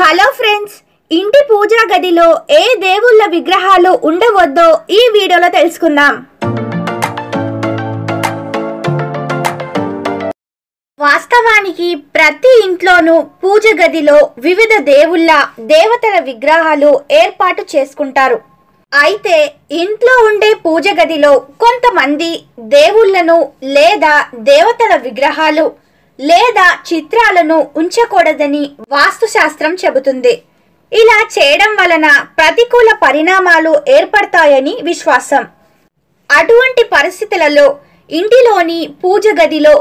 Hello friends, ఇంటి పూజా గదిలో ఏ దేవుళ్ళ విగ్రహాలు ఉండవద్దో ఈ వీడియోలో తెలుసుకుందాం. వాస్తవానికి ప్రతి ఇంట్లోనూ పూజ గదిలో వివిధ దేవుళ్ళ దేవతల విగ్రహాలు ఏర్పాటు చేసుకుంటారు. అయితే ఇంట్లో ఉండే పూజ గదిలో కొంతమంది దేవుళ్ళను లేదా దేవతల విగ్రహాలు లేదా చిత్రాలను ఉంచకూడదని వాస్తుశాస్త్రం చెబుతుంది. ఇలా చేయడం వలన ప్రతికూల పరిణామాలు ఏర్పడతాయని విశ్వాసం. అటువంటి పరిస్థితులలో ఇంటిలోని పూజ గదిలో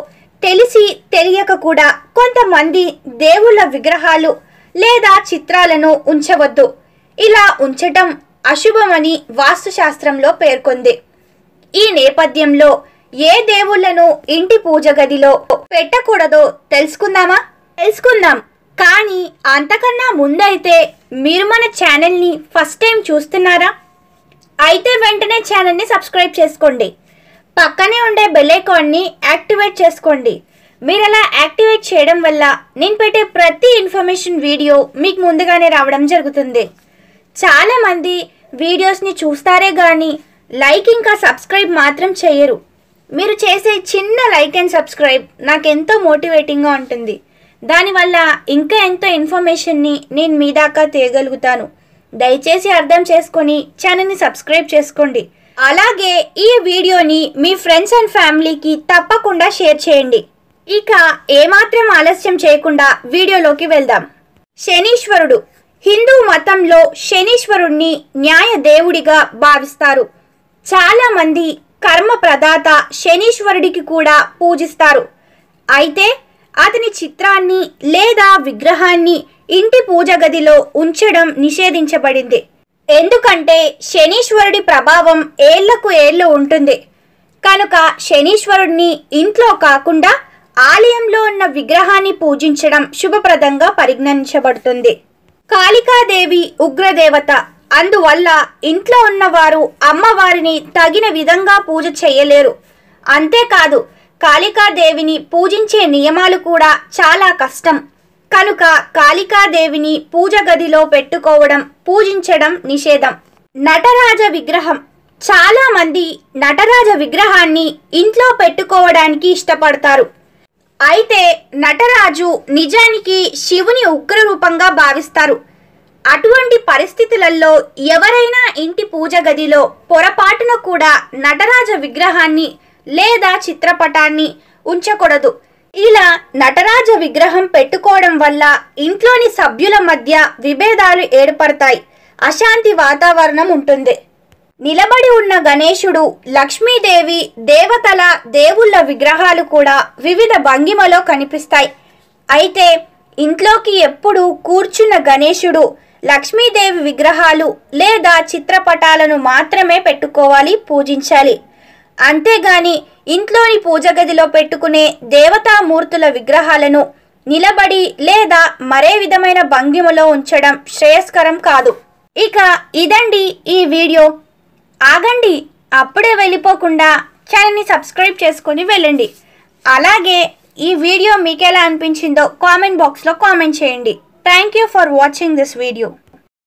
తెలిసి తెలియక కూడా కొంతమంది దేవుళ్ళ విగ్రహాలు లేదా చిత్రాలను ఉంచవద్దు. ఇలా ఉంచటం అశుభమని వాస్తుశాస్త్రంలో పేర్కొంది. ఈ నేపథ్యంలో ఏ దేవుళ్ళను ఇంటి పూజ గదిలో పెట్టకూడదో తెలుసుకుందాం. కానీ అంతకన్నా ముందైతే మీరు మన ఛానల్ని ఫస్ట్ టైం చూస్తున్నారా? అయితే వెంటనే ఛానల్ని సబ్స్క్రైబ్ చేసుకోండి. పక్కనే ఉండే బెల్ ఐకాన్ని యాక్టివేట్ చేసుకోండి. మీరు అలా యాక్టివేట్ చేయడం వల్ల నేను పెట్టే ప్రతి ఇన్ఫర్మేషన్ వీడియో మీకు ముందుగానే రావడం జరుగుతుంది. చాలామంది వీడియోస్ని చూస్తారే కానీ లైక్ ఇంకా సబ్స్క్రైబ్ మాత్రం చేయరు. మీరు చేసే చిన్న లైక్ అండ్ సబ్స్క్రైబ్ నాకు ఎంతో మోటివేటింగ్గా ఉంటుంది. దానివల్ల ఇంకా ఎంతో ఇన్ఫర్మేషన్ని నేను మీ దాకా తేయగలుగుతాను. దయచేసి అర్థం చేసుకొని ఛానల్ని సబ్స్క్రైబ్ చేసుకోండి. అలాగే ఈ వీడియోని మీ ఫ్రెండ్స్ అండ్ ఫ్యామిలీకి తప్పకుండా షేర్ చేయండి. ఇక ఏమాత్రం ఆలస్యం చేయకుండా వీడియోలోకి వెళ్దాం. శనీశ్వరుడు. హిందూ మతంలో శనీశ్వరుణ్ణి న్యాయ దేవుడిగా భావిస్తారు. చాలామంది కర్మ ప్రదాత శనీశ్వరుడికి కూడా పూజిస్తారు. అయితే అతని చిత్రాన్ని లేదా విగ్రహాన్ని ఇంటి పూజ గదిలో ఉంచడం నిషేధించబడింది. ఎందుకంటే శనీశ్వరుడి ప్రభావం ఏళ్లకు ఏళ్ళు ఉంటుంది. కనుక శనీశ్వరుడిని ఇంట్లో కాకుండా ఆలయంలో ఉన్న విగ్రహాన్ని పూజించడం శుభప్రదంగా పరిగణించబడుతుంది. కాళికాదేవి ఉగ్రదేవత. అందువల్ల ఇంట్లో ఉన్నవారు అమ్మవారిని తగిన విధంగా పూజ చేయలేరు. అంతేకాదు కాళికాదేవిని పూజించే నియమాలు కూడా చాలా కష్టం. కనుక కాళికాదేవిని పూజ గదిలో పెట్టుకోవడం, పూజించడం నిషేధం. నటరాజ విగ్రహం. చాలా మంది నటరాజ విగ్రహాన్ని ఇంట్లో పెట్టుకోవడానికి ఇష్టపడతారు. అయితే నటరాజు నిజానికి శివుని ఉగ్ర రూపంగా భావిస్తారు. అటువంటి పరిస్థితులలో ఎవరైనా ఇంటి పూజ గదిలో పొరపాటున కూడా నటరాజ విగ్రహాన్ని లేదా చిత్రపటాన్ని ఉంచకూడదు. ఇలా నటరాజ విగ్రహం పెట్టుకోవడం వల్ల ఇంట్లోని సభ్యుల మధ్య విభేదాలు ఏర్పడతాయి. అశాంతి వాతావరణం ఉంటుంది. నిలబడి ఉన్న గణేశుడు, లక్ష్మీదేవి, దేవతల దేవుళ్ళ విగ్రహాలు కూడా వివిధ భంగిమలో కనిపిస్తాయి. అయితే ఇంట్లోకి ఎప్పుడు కూర్చున్న గణేశుడు, లక్ష్మీదేవి విగ్రహాలు లేదా చిత్రపటాలను మాత్రమే పెట్టుకోవాలి, పూజించాలి. అంతేగాని ఇంట్లోని పూజ గదిలో పెట్టుకునే దేవతామూర్తుల విగ్రహాలను నిలబడి లేదా మరే విధమైన భంగిమలో ఉంచడం శ్రేయస్కరం కాదు. ఇక ఇదండి ఈ వీడియో. ఆగండి, అప్పుడే వెళ్ళిపోకుండా ఛానల్ని సబ్స్క్రైబ్ చేసుకొని వెళ్ళండి. అలాగే ఈ వీడియో మీకు ఎలా అనిపించిందో కామెంట్ బాక్స్లో కామెంట్ చేయండి. Thank you for watching this video.